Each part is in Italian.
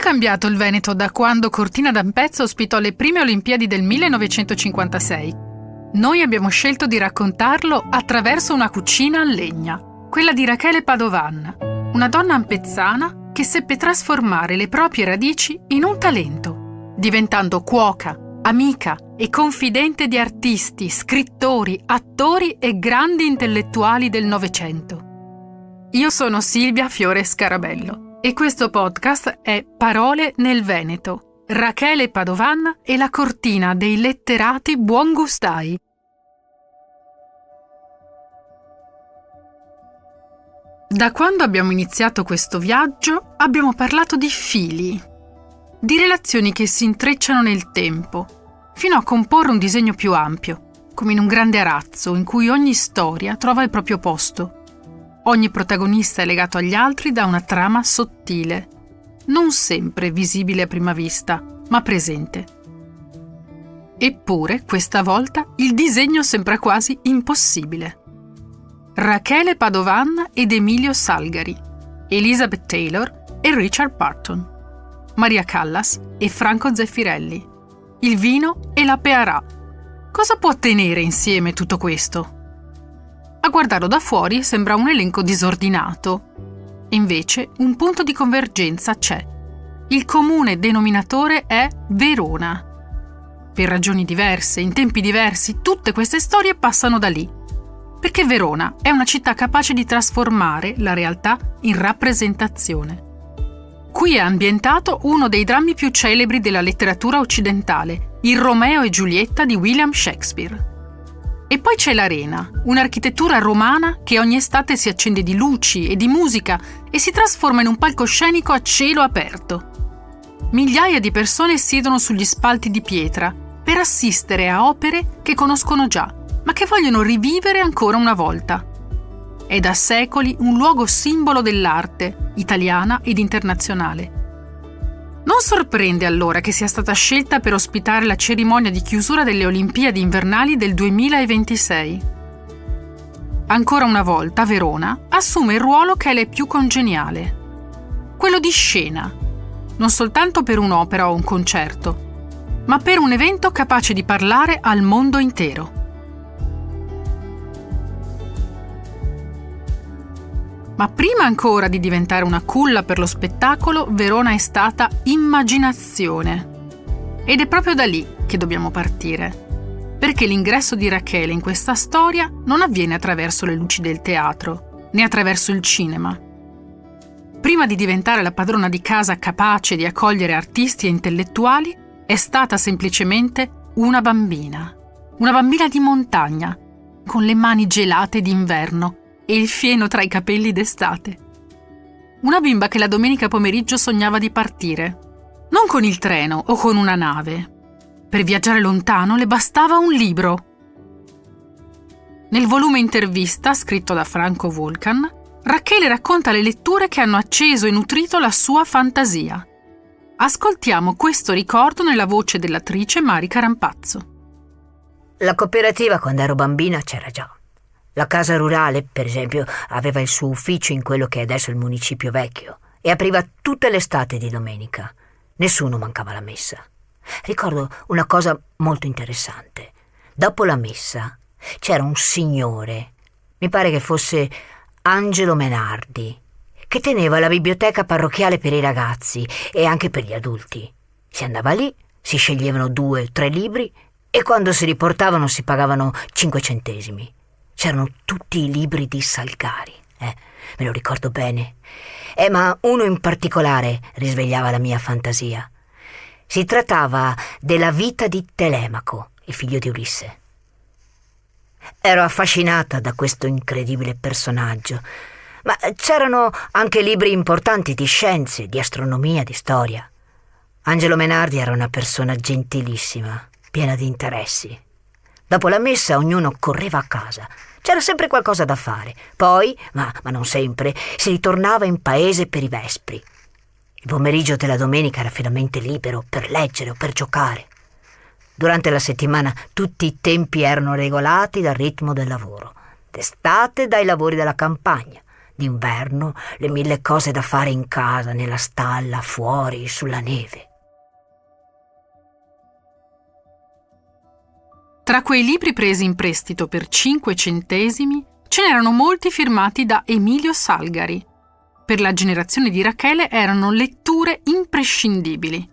cambiato il Veneto da quando Cortina d'Ampezzo ospitò le prime Olimpiadi del 1956? Noi abbiamo scelto di raccontarlo attraverso una cucina a legna, quella di Rachele Padovan, una donna ampezzana che seppe trasformare le proprie radici in un talento, diventando cuoca, amica e confidente di artisti, scrittori, attori e grandi intellettuali del Novecento. Io sono Silvia Fiore Scarabello e questo podcast è Parole nel Veneto, Rachele Padovan e la cortina dei letterati buongustai. Da quando abbiamo iniziato questo viaggio abbiamo parlato di fili, di relazioni che si intrecciano nel tempo, fino a comporre un disegno più ampio, come in un grande arazzo in cui ogni storia trova il proprio posto. Ogni protagonista è legato agli altri da una trama sottile, non sempre visibile a prima vista, ma presente. Eppure, questa volta, il disegno sembra quasi impossibile. Rachele Padovan ed Emilio Salgari, Elizabeth Taylor e Richard Burton, Maria Callas e Franco Zeffirelli, il vino e la Pearà. Cosa può tenere insieme tutto questo? A guardarlo da fuori sembra un elenco disordinato. Invece un punto di convergenza c'è. Il comune denominatore è Verona. Per ragioni diverse, in tempi diversi, tutte queste storie passano da lì. Perché Verona è una città capace di trasformare la realtà in rappresentazione. Qui è ambientato uno dei drammi più celebri della letteratura occidentale, il Romeo e Giulietta di William Shakespeare. E poi c'è l'Arena, un'architettura romana che ogni estate si accende di luci e di musica e si trasforma in un palcoscenico a cielo aperto. Migliaia di persone siedono sugli spalti di pietra per assistere a opere che conoscono già, ma che vogliono rivivere ancora una volta. È da secoli un luogo simbolo dell'arte, italiana ed internazionale. Non sorprende allora che sia stata scelta per ospitare la cerimonia di chiusura delle Olimpiadi invernali del 2026. Ancora una volta Verona assume il ruolo che le è più congeniale, quello di scena, non soltanto per un'opera o un concerto, ma per un evento capace di parlare al mondo intero. Ma prima ancora di diventare una culla per lo spettacolo, Verona è stata immaginazione. Ed è proprio da lì che dobbiamo partire, perché l'ingresso di Rachele in questa storia non avviene attraverso le luci del teatro, né attraverso il cinema. Prima di diventare la padrona di casa capace di accogliere artisti e intellettuali, è stata semplicemente una bambina di montagna, con le mani gelate d'inverno e il fieno tra i capelli d'estate. Una bimba che la domenica pomeriggio sognava di partire, non con il treno o con una nave. Per viaggiare lontano le bastava un libro. Nel volume intervista, scritto da Franco Volkan, Rachele racconta le letture che hanno acceso e nutrito la sua fantasia. Ascoltiamo questo ricordo nella voce dell'attrice Marica Rampazzo. La cooperativa quando ero bambina c'era già. La casa rurale, per esempio, aveva il suo ufficio in quello che è adesso il municipio vecchio e apriva tutte le estate di domenica. Nessuno mancava la messa. Ricordo una cosa molto interessante. Dopo la messa c'era un signore, mi pare che fosse Angelo Menardi, che teneva la biblioteca parrocchiale per i ragazzi e anche per gli adulti. Si andava lì, si sceglievano 2 o 3 libri e quando si riportavano si pagavano 5 centesimi. C'erano tutti i libri di Salgari, me lo ricordo bene. Ma uno in particolare risvegliava la mia fantasia. Si trattava della vita di Telemaco, il figlio di Ulisse. Ero affascinata da questo incredibile personaggio, ma c'erano anche libri importanti di scienze, di astronomia, di storia. Angelo Menardi era una persona gentilissima, piena di interessi. Dopo la messa ognuno correva a casa. C'era sempre qualcosa da fare. Poi, ma non sempre, si ritornava in paese per i vespri. Il pomeriggio della domenica era finalmente libero per leggere o per giocare. Durante la settimana tutti i tempi erano regolati dal ritmo del lavoro. D'estate dai lavori della campagna, d'inverno le 1000 cose da fare in casa, nella stalla, fuori, sulla neve. Tra quei libri presi in prestito per 5 centesimi ce n'erano molti firmati da Emilio Salgari. Per la generazione di Rachele erano letture imprescindibili.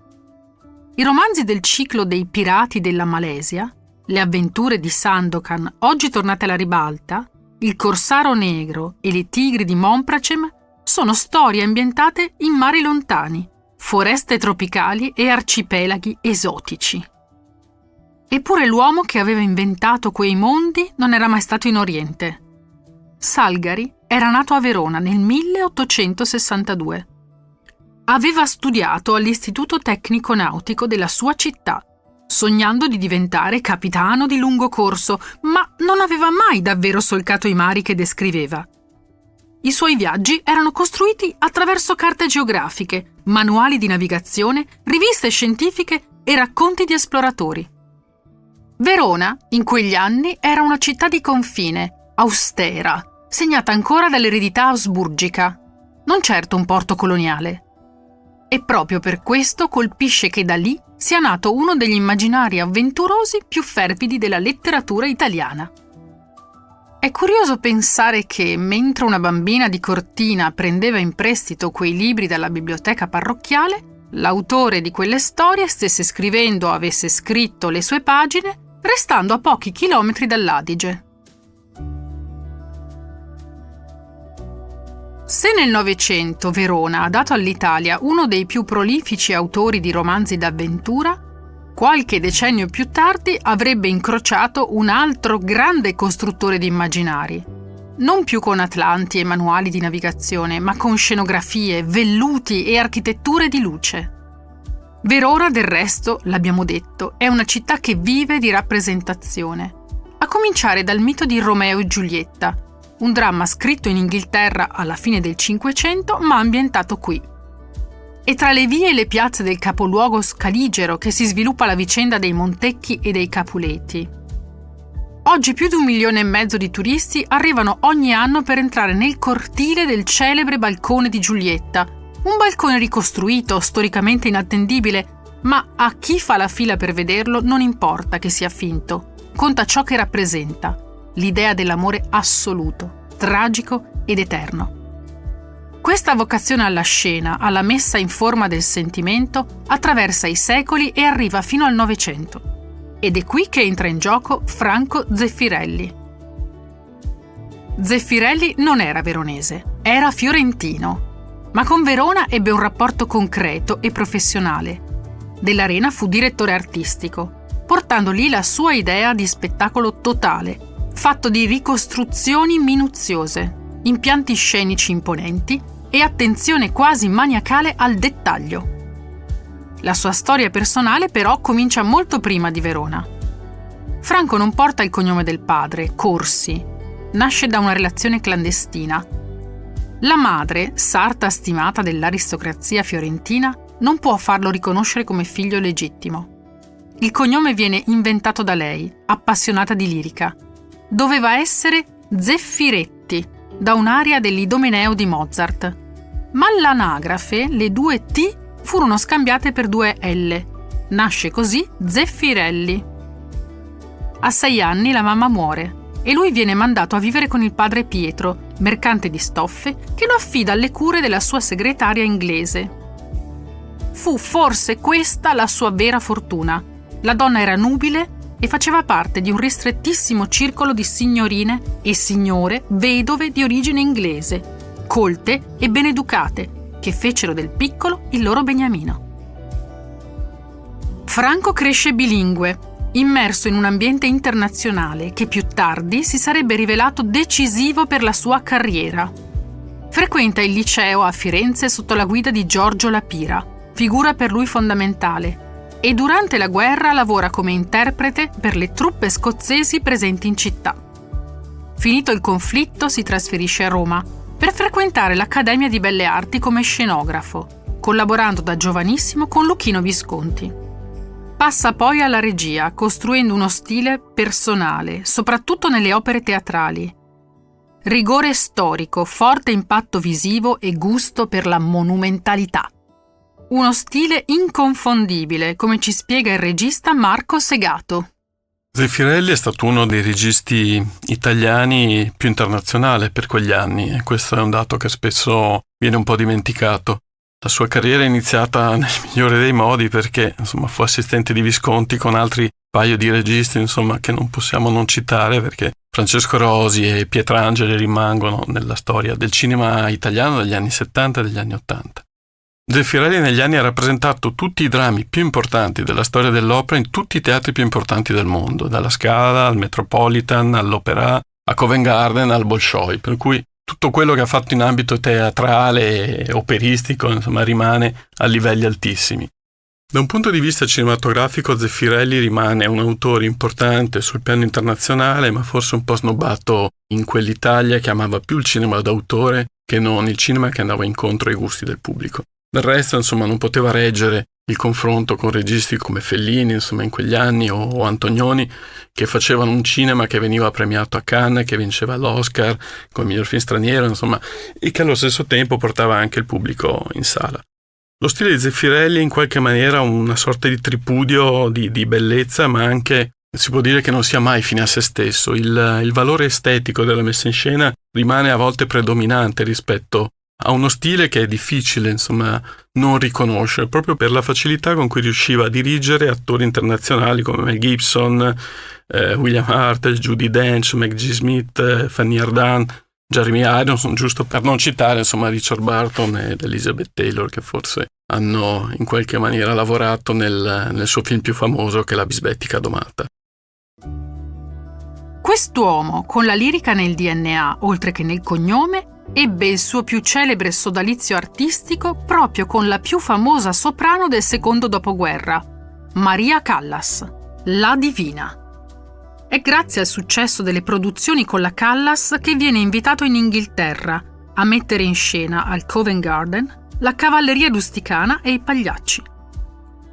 I romanzi del ciclo dei pirati della Malesia, Le avventure di Sandokan, oggi tornate alla ribalta, Il corsaro negro e Le tigri di Monpracem sono storie ambientate in mari lontani, foreste tropicali e arcipelaghi esotici. Eppure l'uomo che aveva inventato quei mondi non era mai stato in Oriente. Salgari era nato a Verona nel 1862. Aveva studiato all'Istituto Tecnico Nautico della sua città, sognando di diventare capitano di lungo corso, ma non aveva mai davvero solcato i mari che descriveva. I suoi viaggi erano costruiti attraverso carte geografiche, manuali di navigazione, riviste scientifiche e racconti di esploratori. Verona, in quegli anni, era una città di confine, austera, segnata ancora dall'eredità asburgica, non certo un porto coloniale. E proprio per questo colpisce che da lì sia nato uno degli immaginari avventurosi più fervidi della letteratura italiana. È curioso pensare che, mentre una bambina di Cortina prendeva in prestito quei libri dalla biblioteca parrocchiale, l'autore di quelle storie stesse scrivendo o avesse scritto le sue pagine, restando a pochi chilometri dall'Adige. Se nel Novecento Verona ha dato all'Italia uno dei più prolifici autori di romanzi d'avventura, qualche decennio più tardi avrebbe incrociato un altro grande costruttore di immaginari, non più con atlanti e manuali di navigazione, ma con scenografie, velluti e architetture di luce. Verona, del resto, l'abbiamo detto, è una città che vive di rappresentazione, a cominciare dal mito di Romeo e Giulietta, un dramma scritto in Inghilterra alla fine del Cinquecento, ma ambientato qui. E tra le vie e le piazze del capoluogo scaligero che si sviluppa la vicenda dei Montecchi e dei Capuleti. Oggi più di 1,5 milioni di turisti arrivano ogni anno per entrare nel cortile del celebre balcone di Giulietta, un balcone ricostruito, storicamente inattendibile, ma a chi fa la fila per vederlo non importa che sia finto, conta ciò che rappresenta, l'idea dell'amore assoluto, tragico ed eterno. Questa vocazione alla scena, alla messa in forma del sentimento, attraversa i secoli e arriva fino al Novecento. Ed è qui che entra in gioco Franco Zeffirelli. Zeffirelli non era veronese, era fiorentino, ma con Verona ebbe un rapporto concreto e professionale. Dell'Arena fu direttore artistico, portando lì la sua idea di spettacolo totale, fatto di ricostruzioni minuziose, impianti scenici imponenti e attenzione quasi maniacale al dettaglio. La sua storia personale però comincia molto prima di Verona. Franco non porta il cognome del padre, Corsi, nasce da una relazione clandestina. La madre, sarta stimata dell'aristocrazia fiorentina, non può farlo riconoscere come figlio legittimo. Il cognome viene inventato da lei, appassionata di lirica. Doveva essere Zeffiretti, da un'aria dell'Idomeneo di Mozart. Ma all'anagrafe le 2 T furono scambiate per 2 L. Nasce così Zeffirelli. A 6 anni la mamma muore e lui viene mandato a vivere con il padre Pietro, mercante di stoffe, che lo affida alle cure della sua segretaria inglese. Fu forse questa la sua vera fortuna. La donna era nubile e faceva parte di un ristrettissimo circolo di signorine e signore vedove di origine inglese, colte e ben educate, che fecero del piccolo il loro beniamino. Franco cresce bilingue, immerso in un ambiente internazionale che più tardi si sarebbe rivelato decisivo per la sua carriera. Frequenta il liceo a Firenze sotto la guida di Giorgio La Pira, figura per lui fondamentale, e durante la guerra lavora come interprete per le truppe scozzesi presenti in città. Finito il conflitto si trasferisce a Roma per frequentare l'Accademia di Belle Arti come scenografo, collaborando da giovanissimo con Luchino Visconti. Passa poi alla regia, costruendo uno stile personale, soprattutto nelle opere teatrali. rigore storico, forte impatto visivo e gusto per la monumentalità. Uno stile inconfondibile, come ci spiega il regista Marco Segato. Zeffirelli è stato uno dei registi italiani più internazionali per quegli anni e questo è un dato che spesso viene un po' dimenticato. La sua carriera è iniziata nel migliore dei modi perché fu assistente di Visconti con altri paio di registi che non possiamo non citare perché Francesco Rosi e Pietrangeli rimangono nella storia del cinema italiano degli anni 70 e degli anni 80. Zeffirelli negli anni ha rappresentato tutti i drammi più importanti della storia dell'opera in tutti i teatri più importanti del mondo, dalla Scala al Metropolitan, all'Opéra, a Covent Garden, al Bolshoi, per cui tutto quello che ha fatto in ambito teatrale e operistico rimane a livelli altissimi. Da un punto di vista cinematografico Zeffirelli rimane un autore importante sul piano internazionale, ma forse un po' snobbato in quell'Italia che amava più il cinema d'autore che non il cinema che andava incontro ai gusti del pubblico. Del resto, non poteva reggere il confronto con registi come Fellini, in quegli anni, o Antonioni, che facevano un cinema che veniva premiato a Cannes, che vinceva l'Oscar come miglior film straniero, e che allo stesso tempo portava anche il pubblico in sala. Lo stile di Zeffirelli è in qualche maniera una sorta di tripudio di bellezza, ma anche si può dire che non sia mai fine a se stesso. Il valore estetico della messa in scena rimane a volte predominante rispetto a uno stile che è difficile, non riconoscere, proprio per la facilità con cui riusciva a dirigere attori internazionali come Mel Gibson, William Hurt, Judi Dench, McG Smith, Fanny Ardant, Jeremy Irons, giusto per non citare Richard Burton ed Elizabeth Taylor, che forse hanno in qualche maniera lavorato nel suo film più famoso che è La bisbetica domata. Quest'uomo, con la lirica nel DNA, oltre che nel cognome, ebbe il suo più celebre sodalizio artistico proprio con la più famosa soprano del secondo dopoguerra, Maria Callas, la Divina. È grazie al successo delle produzioni con la Callas che viene invitato in Inghilterra a mettere in scena al Covent Garden la cavalleria rusticana e i pagliacci.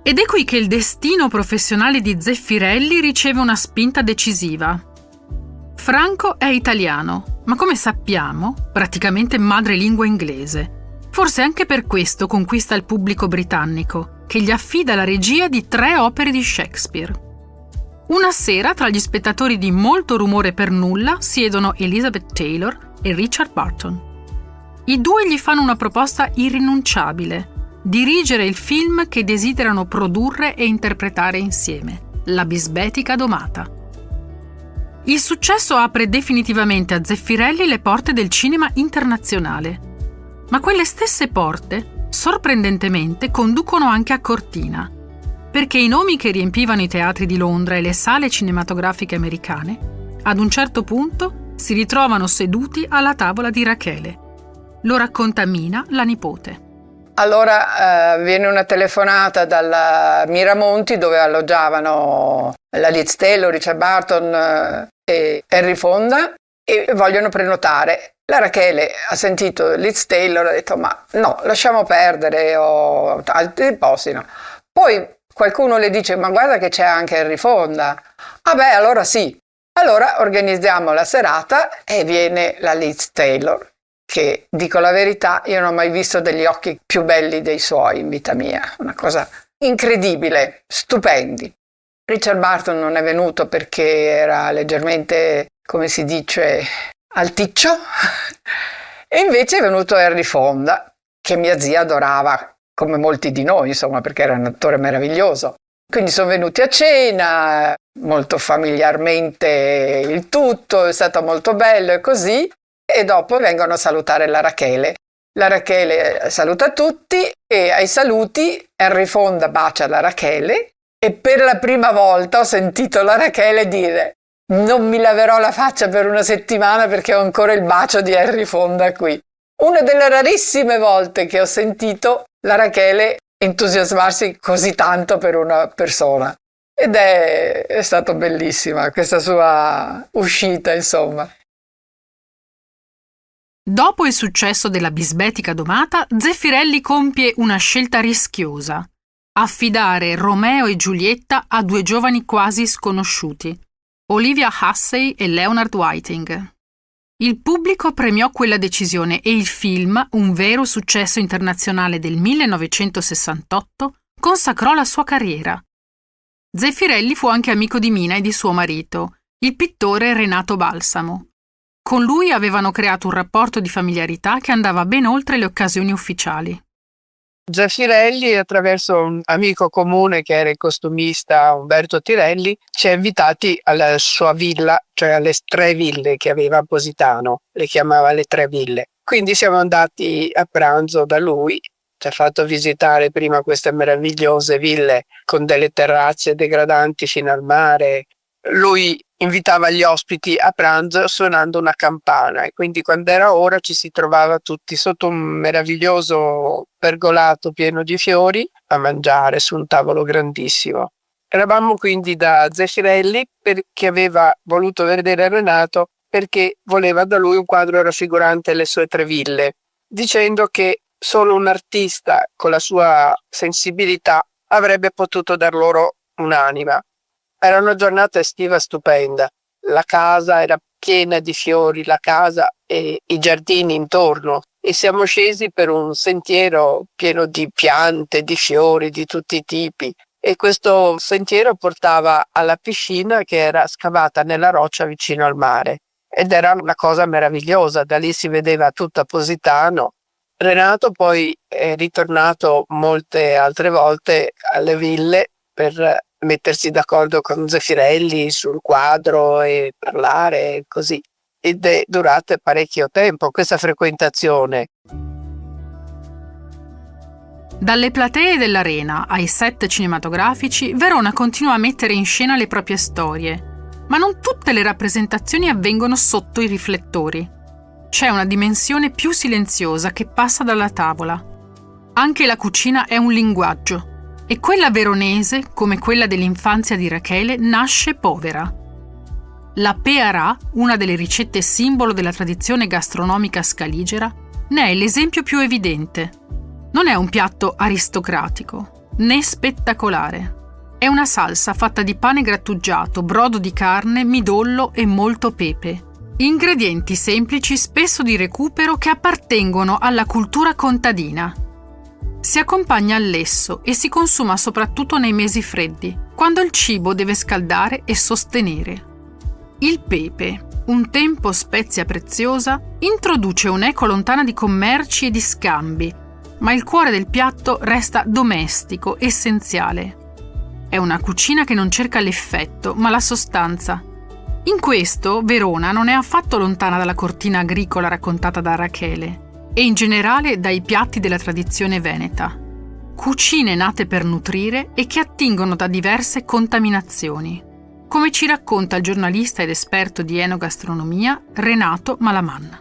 Ed è qui che il destino professionale di Zeffirelli riceve una spinta decisiva. Franco è italiano, ma come sappiamo, praticamente madrelingua inglese. Forse anche per questo conquista il pubblico britannico, che gli affida la regia di 3 opere di Shakespeare. Una sera, tra gli spettatori di Molto rumore per nulla, siedono Elizabeth Taylor e Richard Burton. I due gli fanno una proposta irrinunciabile: dirigere il film che desiderano produrre e interpretare insieme, La bisbetica domata. Il successo apre definitivamente a Zeffirelli le porte del cinema internazionale. Ma quelle stesse porte, sorprendentemente, conducono anche a Cortina, perché i nomi che riempivano i teatri di Londra e le sale cinematografiche americane, ad un certo punto si ritrovano seduti alla tavola di Rachele. Lo racconta Mina, la nipote. Allora viene una telefonata dalla Miramonti, dove alloggiavano la Liz Taylor, Richard Burton e Henry Fonda, e vogliono prenotare. La Rachele ha sentito Liz Taylor, ha detto ma no, lasciamo perdere, ho altri posti, no. Poi qualcuno le dice ma guarda che c'è anche Henry Fonda. Ah beh, allora sì. Allora organizziamo la serata e viene la Liz Taylor, che, dico la verità, io non ho mai visto degli occhi più belli dei suoi in vita mia. Una cosa incredibile, stupendi. Richard Burton non è venuto perché era leggermente, come si dice, alticcio, e invece è venuto Henry Fonda, che mia zia adorava, come molti di noi, perché era un attore meraviglioso. Quindi sono venuti a cena, molto familiarmente il tutto, è stato molto bello e così, e dopo vengono a salutare la Rachele. La Rachele saluta tutti e ai saluti Henry Fonda bacia la Rachele, e per la prima volta ho sentito la Rachele dire non mi laverò la faccia per una settimana perché ho ancora il bacio di Henry Fonda qui. Una delle rarissime volte che ho sentito la Rachele entusiasmarsi così tanto per una persona, ed è stato bellissima questa sua uscita, insomma. Dopo il successo della bisbetica domata, Zeffirelli compie una scelta rischiosa: affidare Romeo e Giulietta a 2 giovani quasi sconosciuti, Olivia Hussey e Leonard Whiting. Il pubblico premiò quella decisione e il film, un vero successo internazionale del 1968, consacrò la sua carriera. Zeffirelli fu anche amico di Mina e di suo marito, il pittore Renato Balsamo. Con lui avevano creato un rapporto di familiarità che andava ben oltre le occasioni ufficiali. Zeffirelli, attraverso un amico comune che era il costumista Umberto Tirelli, ci ha invitati alla sua villa, cioè alle 3 ville che aveva a Positano, le chiamava le 3 ville. Quindi siamo andati a pranzo da lui, ci ha fatto visitare prima queste meravigliose ville con delle terrazze degradanti fino al mare. Lui invitava gli ospiti a pranzo suonando una campana e quindi quando era ora ci si trovava tutti sotto un meraviglioso pergolato pieno di fiori a mangiare su un tavolo grandissimo. Eravamo quindi da Zeffirelli perché aveva voluto vedere Renato perché voleva da lui un quadro raffigurante le sue 3 ville, dicendo che solo un artista con la sua sensibilità avrebbe potuto dar loro un'anima. Era una giornata estiva stupenda, la casa era piena di fiori, la casa e i giardini intorno, e siamo scesi per un sentiero pieno di piante, di fiori di tutti i tipi, e questo sentiero portava alla piscina che era scavata nella roccia vicino al mare ed era una cosa meravigliosa, da lì si vedeva tutto Positano. Renato poi è ritornato molte altre volte alle ville per mettersi d'accordo con Zeffirelli sul quadro e parlare così, ed è durata parecchio tempo questa frequentazione. Dalle platee dell'Arena ai set cinematografici, Verona continua a mettere in scena le proprie storie, ma non tutte le rappresentazioni avvengono sotto i riflettori. C'è una dimensione più silenziosa che passa dalla tavola. Anche la cucina è un linguaggio. E quella veronese, come quella dell'infanzia di Rachele, nasce povera. La pearà, una delle ricette simbolo della tradizione gastronomica scaligera, ne è l'esempio più evidente. Non è un piatto aristocratico, né spettacolare. È una salsa fatta di pane grattugiato, brodo di carne, midollo e molto pepe. Ingredienti semplici, spesso di recupero, che appartengono alla cultura contadina. Si accompagna al lesso e si consuma soprattutto nei mesi freddi, quando il cibo deve scaldare e sostenere. Il pepe, un tempo spezia preziosa, introduce un'eco lontana di commerci e di scambi, ma il cuore del piatto resta domestico, essenziale. È una cucina che non cerca l'effetto, ma la sostanza. In questo, Verona non è affatto lontana dalla cortina agricola raccontata da Rachele, e in generale dai piatti della tradizione veneta. Cucine nate per nutrire e che attingono da diverse contaminazioni, come ci racconta il giornalista ed esperto di enogastronomia Renato Malaman.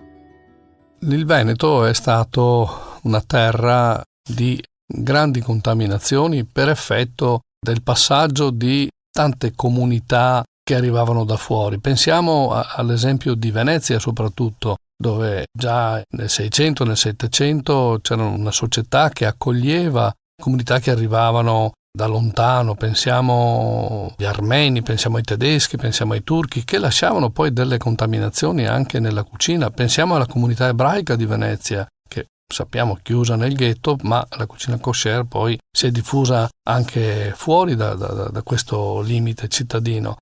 Il Veneto è stato una terra di grandi contaminazioni per effetto del passaggio di tante comunità che arrivavano da fuori. Pensiamo all'esempio di Venezia soprattutto, dove già nel 600 e nel 700 c'era una società che accoglieva comunità che arrivavano da lontano, pensiamo agli armeni, pensiamo ai tedeschi, pensiamo ai turchi, che lasciavano poi delle contaminazioni anche nella cucina. Pensiamo alla comunità ebraica di Venezia, che sappiamo chiusa nel ghetto, ma la cucina kosher poi si è diffusa anche fuori da questo limite cittadino.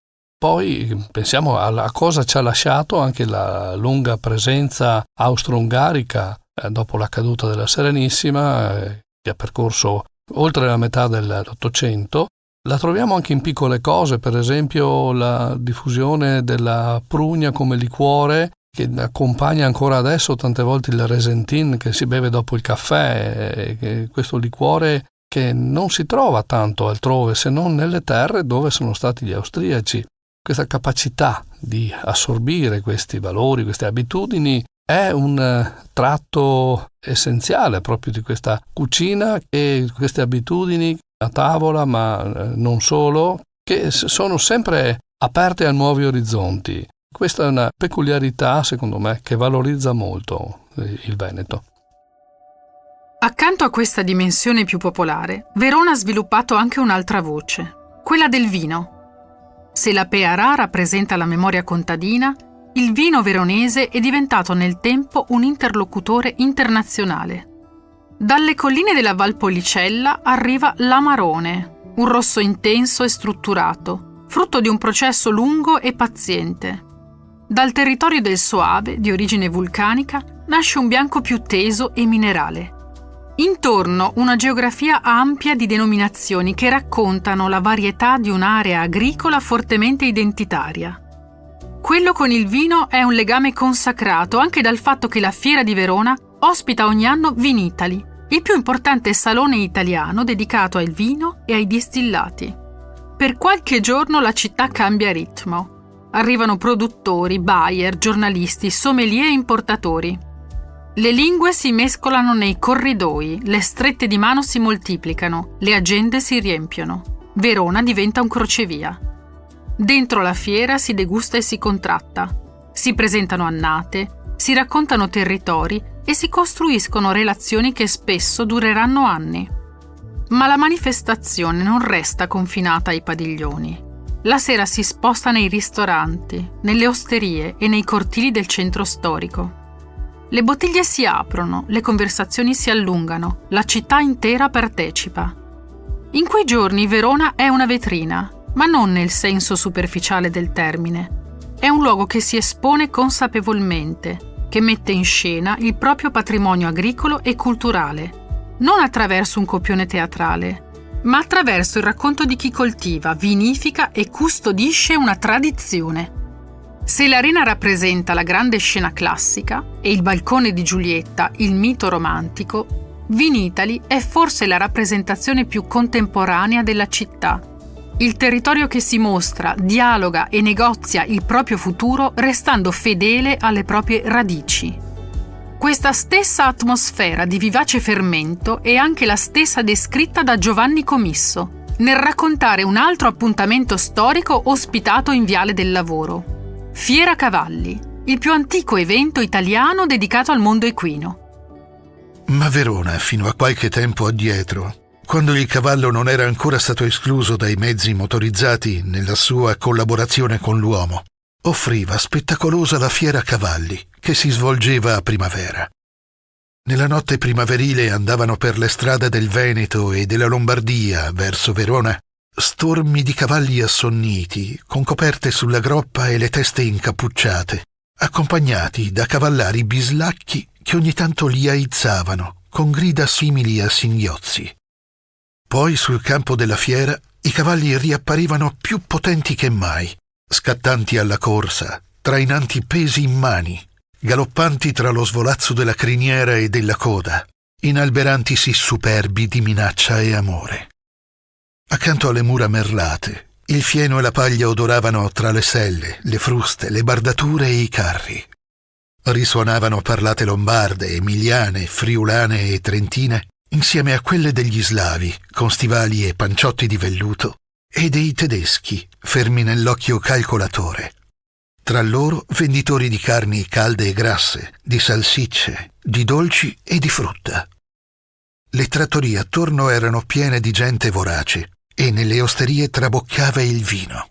Poi pensiamo a cosa ci ha lasciato anche la lunga presenza austro-ungarica dopo la caduta della Serenissima, che ha percorso oltre la metà dell'Ottocento. La troviamo anche in piccole cose, per esempio la diffusione della prugna come liquore, che accompagna ancora adesso tante volte il resentin che si beve dopo il caffè, questo liquore che non si trova tanto altrove se non nelle terre dove sono stati gli austriaci. Questa capacità di assorbire questi valori, queste abitudini, è un tratto essenziale proprio di questa cucina e queste abitudini a tavola, ma non solo, che sono sempre aperte a nuovi orizzonti. Questa è una peculiarità, secondo me, che valorizza molto il Veneto. Accanto a questa dimensione più popolare, Verona ha sviluppato anche un'altra voce, quella del vino. Se la pearà rappresenta la memoria contadina, il vino veronese è diventato nel tempo un interlocutore internazionale. Dalle colline della Valpolicella arriva l'Amarone, un rosso intenso e strutturato, frutto di un processo lungo e paziente. Dal territorio del Soave, di origine vulcanica, nasce un bianco più teso e minerale. Intorno una geografia ampia di denominazioni che raccontano la varietà di un'area agricola fortemente identitaria. Quello con il vino è un legame consacrato anche dal fatto che la Fiera di Verona ospita ogni anno Vinitali, il più importante salone italiano dedicato al vino e ai distillati. Per qualche giorno la città cambia ritmo. Arrivano produttori, buyer, giornalisti, sommelier e importatori. Le lingue si mescolano nei corridoi, le strette di mano si moltiplicano, le agende si riempiono. Verona diventa un crocevia. Dentro la fiera si degusta e si contratta, si presentano annate, si raccontano territori e si costruiscono relazioni che spesso dureranno anni. Ma la manifestazione non resta confinata ai padiglioni. La sera si sposta nei ristoranti, nelle osterie e nei cortili del centro storico. Le bottiglie si aprono, le conversazioni si allungano, la città intera partecipa. In quei giorni Verona è una vetrina, ma non nel senso superficiale del termine. È un luogo che si espone consapevolmente, che mette in scena il proprio patrimonio agricolo e culturale, non attraverso un copione teatrale, ma attraverso il racconto di chi coltiva, vinifica e custodisce una tradizione. Se l'arena rappresenta la grande scena classica e il balcone di Giulietta il mito romantico, Vinitali è forse la rappresentazione più contemporanea della città. Il territorio che si mostra, dialoga e negozia il proprio futuro restando fedele alle proprie radici. Questa stessa atmosfera di vivace fermento è anche la stessa descritta da Giovanni Comisso nel raccontare un altro appuntamento storico ospitato in Viale del Lavoro. Fiera Cavalli, il più antico evento italiano dedicato al mondo equino. Ma Verona, fino a qualche tempo addietro, quando il cavallo non era ancora stato escluso dai mezzi motorizzati nella sua collaborazione con l'uomo, offriva spettacolosa la Fiera Cavalli, che si svolgeva a primavera. Nella notte primaverile andavano per le strade del Veneto e della Lombardia verso Verona stormi di cavalli assonniti, con coperte sulla groppa e le teste incappucciate, accompagnati da cavallari bislacchi che ogni tanto li aizzavano con grida simili a singhiozzi. Poi sul campo della fiera i cavalli riapparivano più potenti che mai, scattanti alla corsa, trainanti pesi in mani, galoppanti tra lo svolazzo della criniera e della coda, inalberantisi superbi di minaccia e amore. Accanto alle mura merlate, il fieno e la paglia odoravano tra le selle, le fruste, le bardature e i carri. Risuonavano parlate lombarde, emiliane, friulane e trentine, insieme a quelle degli slavi, con stivali e panciotti di velluto, e dei tedeschi, fermi nell'occhio calcolatore. Tra loro venditori di carni calde e grasse, di salsicce, di dolci e di frutta. Le trattorie attorno erano piene di gente vorace e nelle osterie traboccava il vino.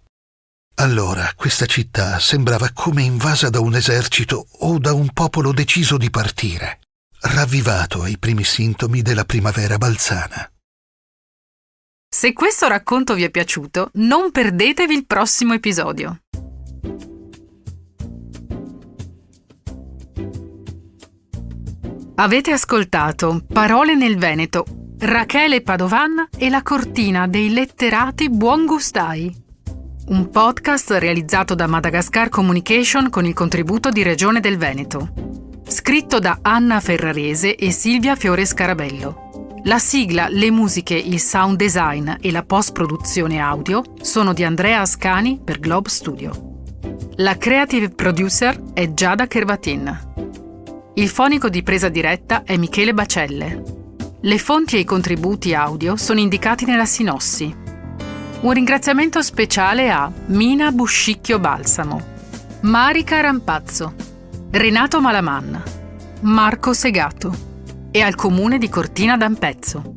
Allora questa città sembrava come invasa da un esercito o da un popolo deciso di partire, ravvivato ai primi sintomi della primavera balzana. Se questo racconto vi è piaciuto, non perdetevi il prossimo episodio. Avete ascoltato Parole nel Veneto, Rachele Padovan e la cortina dei letterati buongustai. Un podcast realizzato da Madagascar Communication con il contributo di Regione del Veneto. Scritto da Anna Ferrarese e Silvia Fiore Scarabello. La sigla, le musiche, il sound design e la post-produzione audio sono di Andrea Ascani per Globe Studio. La creative producer è Giada Kervatin. Il fonico di presa diretta è Michele Bacelle. Le fonti e i contributi audio sono indicati nella sinossi. Un ringraziamento speciale a Mina Buscicchio Balsamo, Marica Rampazzo, Renato Malaman, Marco Segato e al Comune di Cortina d'Ampezzo.